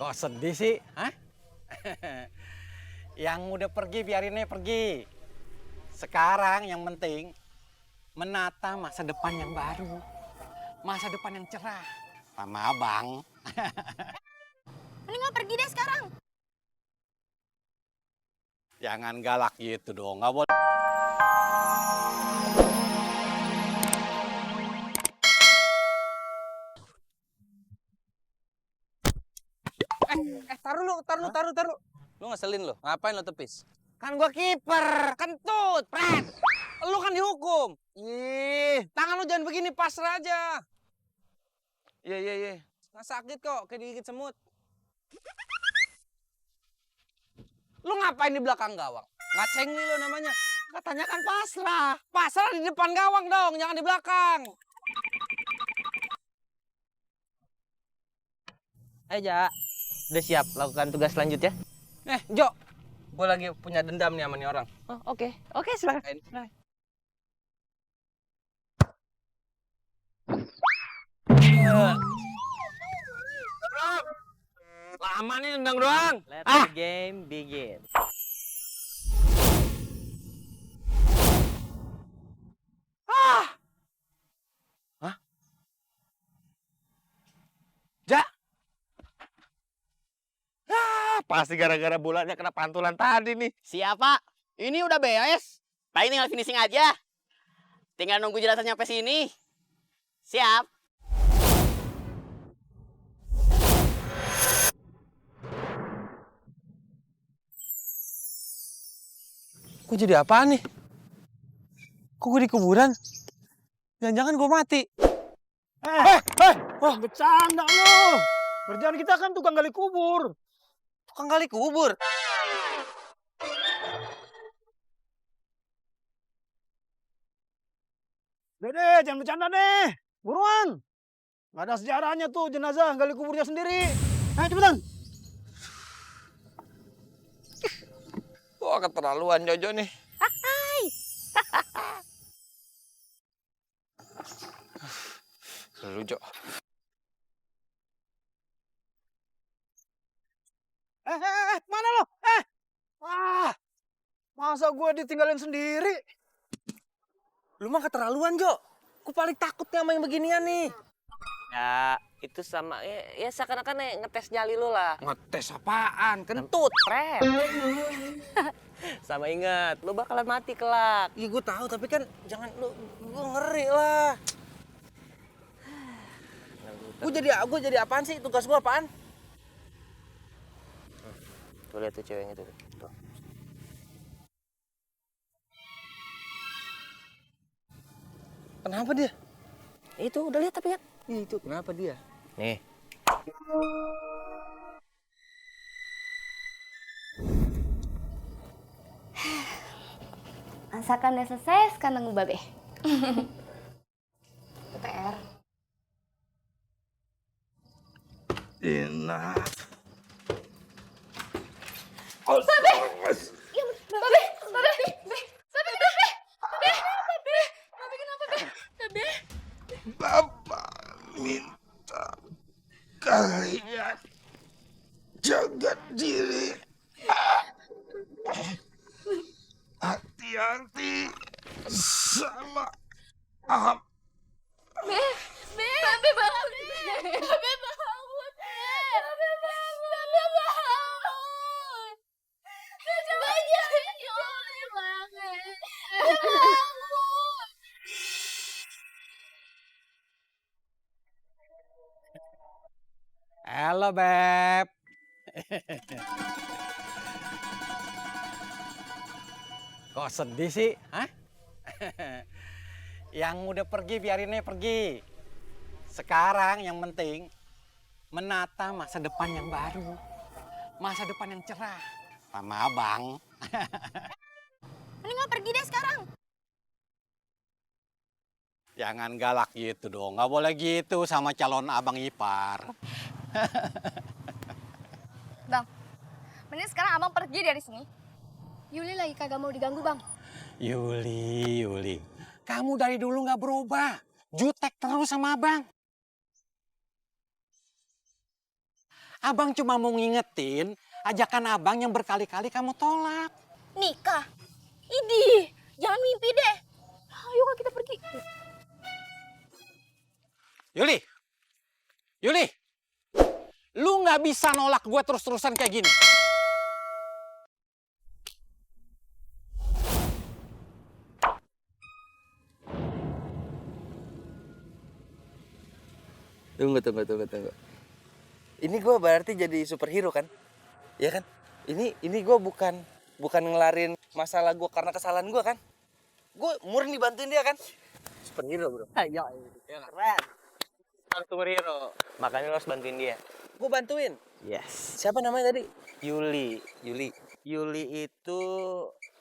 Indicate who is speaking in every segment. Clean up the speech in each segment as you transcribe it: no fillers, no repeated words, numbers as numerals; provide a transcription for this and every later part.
Speaker 1: Kok sedih sih? Hah? Yang udah pergi biarinnya pergi. Sekarang yang penting menata masa depan yang baru. Masa depan yang cerah. Sama abang.
Speaker 2: Mending lo pergi deh sekarang.
Speaker 1: Jangan galak gitu dong. Nggak boleh.
Speaker 3: Taruh. Lu ngeselin lu, ngapain lu tepis?
Speaker 1: Kan gua kiper.
Speaker 3: Kentut, pret. Lu kan dihukum. Ih, tangan lu jangan begini, pasrah aja. Iya. Nggak sakit kok, kayak digigit semut. Lu ngapain di belakang gawang? Nggak cengli lu namanya.
Speaker 1: Katanya kan pasrah.
Speaker 3: Pasrah di depan gawang dong, jangan di belakang.
Speaker 4: Ayo, Ja. Udah siap lakukan tugas selanjutnya?
Speaker 3: Jo, gue lagi punya dendam nih sama nih orang.
Speaker 4: Oh, oke. Oke, silakan.
Speaker 3: Lama nih nendang doang.
Speaker 4: Let the game begin.
Speaker 1: Ja. Pasti gara-gara bulannya kena pantulan tadi nih.
Speaker 5: Siapa? Ini udah beres. Paling tinggal finishing aja. Tinggal nunggu jelasan nyampe sini. Siap.
Speaker 3: Gue jadi apaan nih? Kok gue di kuburan? Jangan-jangan gue mati.
Speaker 6: Wah, bercanda lo. Kerjaan kita kan tukang gali kubur.
Speaker 3: Tukang gali kubur.
Speaker 6: Dede, jangan bercanda deh. Buruan. Nggak ada sejarahnya tuh jenazah gali kuburnya sendiri. Ayo cepetan.
Speaker 3: Wah, keterlaluan Jojo nih. Lu, Jo.
Speaker 6: Mana lo? Wah, masa gue ditinggalin sendiri?
Speaker 3: Lu mah keterlaluan, Jo. Gue paling takut nih sama yang beginian nih.
Speaker 4: Ya, itu sama ya seakan-akan ngetes nyali lu lah.
Speaker 3: Ngetes apaan?
Speaker 4: Kentut, pret. Sama ingat, lu bakalan mati kelak.
Speaker 3: Iya, gue tahu, tapi kan jangan lu, gue ngeri lah. Gue jadi apaan sih? Tugas gue apaan?
Speaker 4: Tuh lihat tuh cewek yang itu. Tuh.
Speaker 3: Kenapa dia?
Speaker 4: Itu udah lihat tapi kan?
Speaker 3: Itu kenapa dia?
Speaker 4: Nih.
Speaker 2: Masakan udah selesai, sekarang nunggu babe. PR.
Speaker 6: Enak. Bapak minta kalian jaga diri. Hati-hati sama
Speaker 2: Babe bangun. Babe bangun. Babe bangun. Coba aja. Ya Allah, bangun. Bangun.
Speaker 1: Halo, Beb. Kok sedih sih? Hah? Yang udah pergi biarinnya pergi. Sekarang yang penting menata masa depan yang baru. Masa depan yang cerah. Sama abang.
Speaker 2: Mending lo pergi deh sekarang.
Speaker 1: Jangan galak gitu dong. Nggak boleh gitu sama calon abang ipar.
Speaker 2: Bang, mending sekarang abang pergi dari sini. Yuli lagi kagak mau diganggu, Bang.
Speaker 1: Yuli. Kamu dari dulu nggak berubah. jutek terus sama abang. Abang cuma mau ngingetin ajakan abang yang berkali-kali kamu tolak.
Speaker 2: Nikah? Idih, jangan mimpi deh. Ayo Kak, kita pergi.
Speaker 1: Yuli, Yuli, lu nggak bisa nolak gue terus-terusan kayak gini.
Speaker 4: Tunggu. Ini gue berarti jadi superhero kan? Ya kan? Ini gue bukan ngelarin masalah gue karena kesalahan gue kan? Gue murni bantuin dia kan? Superhero bro.
Speaker 5: Ayo, keren.
Speaker 4: Harus superhero. Makanya lo harus bantuin dia. Gue bantuin.
Speaker 5: Yes.
Speaker 4: Siapa namanya tadi?
Speaker 3: Yuli.
Speaker 4: Yuli itu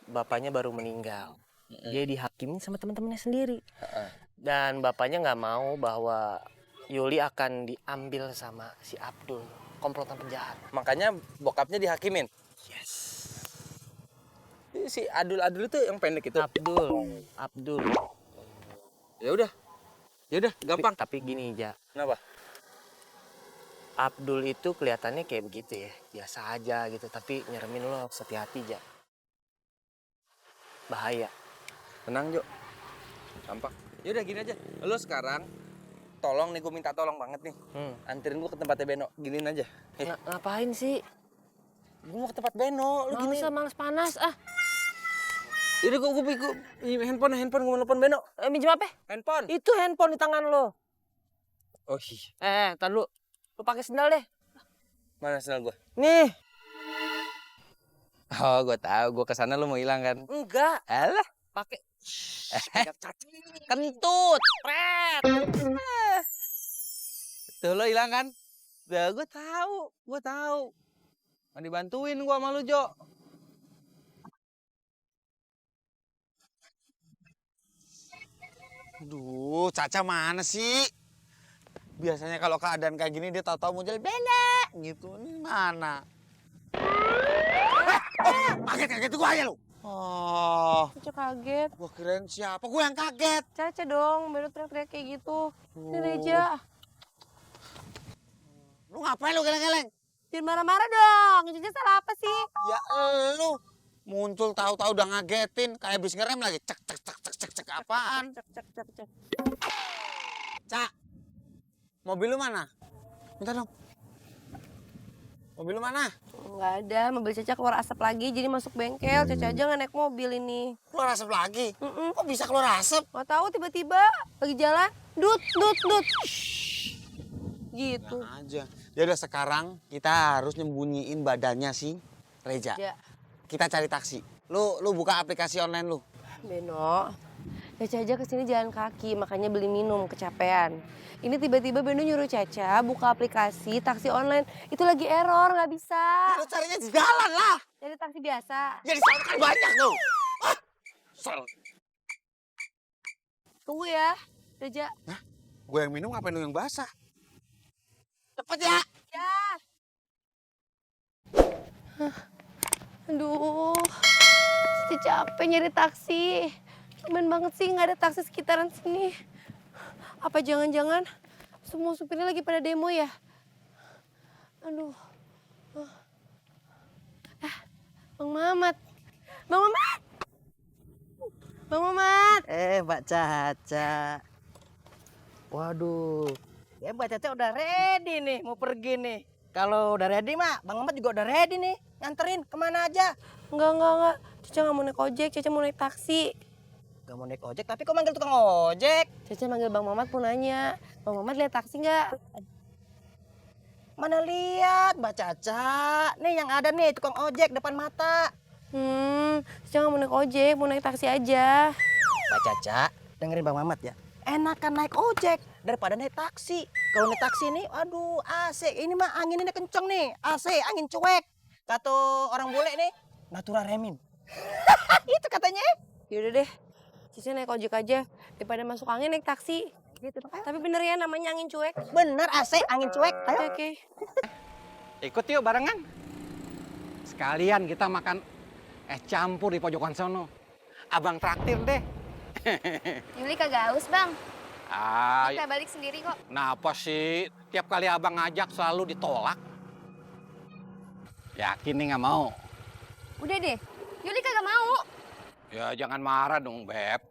Speaker 4: bapaknya baru meninggal. Dia dihakimin sama teman-temannya sendiri. Dan bapaknya nggak mau bahwa Yuli akan diambil sama si Abdul, komplotan penjahat.
Speaker 3: Makanya bokapnya dihakimin.
Speaker 4: Yes.
Speaker 3: Si Adul itu yang pendek itu.
Speaker 4: Abdul.
Speaker 3: Ya udah, gampang.
Speaker 4: Tapi gini, Ja.
Speaker 3: Kenapa?
Speaker 4: Abdul itu kelihatannya kayak begitu ya, biasa aja gitu. Tapi nyeremin lo harus hati-hati, Ja. Bahaya.
Speaker 3: Tenang, Jo. Gampang. Ya udah gini aja. Lo sekarang tolong nih, gue minta tolong banget nih. Anterin gue ke tempatnya Beno. Giniin aja.
Speaker 4: Ngapain sih?
Speaker 3: Gue mau ke tempat Beno. Lu
Speaker 4: Nggak
Speaker 3: gini.
Speaker 4: usah, males panas.
Speaker 3: Yaudah gue handphone gue mau nelfon Beno.
Speaker 4: Minjem apa?
Speaker 3: Handphone.
Speaker 4: Itu handphone di tangan lo.
Speaker 3: Oh iya.
Speaker 4: Tar dulu. Lo pakai sendal deh.
Speaker 3: Mana sendal gue?
Speaker 4: Nih.
Speaker 3: Oh, gue tahu. Gue kesana lu mau hilang kan?
Speaker 4: Enggak.
Speaker 3: Alah.
Speaker 4: Pakai. Kentut. Pret.
Speaker 3: Tuh lo hilang kan? Udah gue tahu. Mau dibantuin gue sama lu, Jo.
Speaker 1: Aduh, Caca mana sih? Biasanya kalau keadaan kayak gini dia tahu-tahu muncul benek gitu. Ini mana? Kaget gua aja lu. Oh,
Speaker 7: Caca kaget.
Speaker 1: gua kirain siapa? Gua yang kaget.
Speaker 7: Caca dong, baru teriak-teriak kayak gitu. Ini Reja.
Speaker 1: Lu ngapain lu geleng-geleng?
Speaker 7: Jangan marah-marah dong. Caca salah apa sih?
Speaker 1: Ya lu muncul tahu-tahu udah ngagetin kayak habis ngerem lagi. Cek apaan?
Speaker 7: Cek.
Speaker 1: Cak. Mobil lu mana? Minta dong. Mobil lu mana?
Speaker 7: Nggak ada, mobil Caca keluar asap lagi jadi masuk bengkel. Caca aja nggak naik mobil ini.
Speaker 1: Keluar asap lagi? Kok bisa keluar asap?
Speaker 7: Nggak tahu tiba-tiba lagi jalan, dut. Gitu.
Speaker 1: Nah aja. Ya udah sekarang kita harus nyembunyiin badannya si Reja.
Speaker 7: Ja.
Speaker 1: Kita cari taksi. Lu buka aplikasi online lu.
Speaker 7: Beno, Caca aja kesini jalan kaki, makanya beli minum, kecapean. Ini tiba-tiba Beno nyuruh Caca buka aplikasi taksi online. Itu lagi error, nggak bisa.
Speaker 1: Lu carinya di jalan lah.
Speaker 7: Cari taksi biasa.
Speaker 1: Ya di sana kan banyak tuh.
Speaker 7: Tunggu ya, Reja.
Speaker 1: Gue yang minum ngapain lu yang basah? Cepet ya.
Speaker 7: Ya. Aduh, Caca capek nyari taksi. Tumben banget sih nggak ada taksi sekitaran sini. Apa jangan-jangan semua supirnya lagi pada demo ya? Aduh. Bang Mamat. Bang Mamat.
Speaker 5: Mbak Caca. Waduh. Ya Mbak Caca udah ready nih, mau pergi nih. Kalau udah ready mah, Bang Mamat juga udah ready nih. Nganterin kemana aja.
Speaker 7: Enggak. Caca nggak mau naik ojek, Caca mau naik taksi.
Speaker 5: Gak mau naik ojek, tapi kok manggil tukang ojek?
Speaker 7: Caca manggil Bang Mamat mau nanya, Bang Mamat lihat taksi nggak?
Speaker 5: Mana lihat, Mbak Caca. Nih yang ada nih, tukang ojek depan mata.
Speaker 7: Caca nggak mau naik ojek, mau naik taksi aja.
Speaker 5: Mbak Caca, dengerin Bang Mamat ya. Enakan naik ojek daripada naik taksi. Kalau naik taksi nih, aduh AC. Ini mah anginnya kenceng nih. AC, angin cuek. Kata orang bule nih, natural remin. Itu katanya.
Speaker 7: Yaudah deh, Caca naik ojek aja daripada masuk angin naik taksi.
Speaker 5: Gitu.
Speaker 7: Tapi bener ya namanya angin cuek.
Speaker 5: Bener AC, angin cuek. Ayo.
Speaker 7: Oke.
Speaker 1: Ikut yuk barengan. Sekalian kita makan es campur di pojokan sono. Abang traktir deh.
Speaker 2: Yuli kagak haus, Bang.
Speaker 1: Ah,
Speaker 2: Kita balik sendiri kok.
Speaker 1: kenapa sih tiap kali abang ngajak selalu ditolak? Yakin nih nggak mau?
Speaker 2: Udah deh, Yuli kagak mau.
Speaker 1: Ya jangan marah dong, Beb.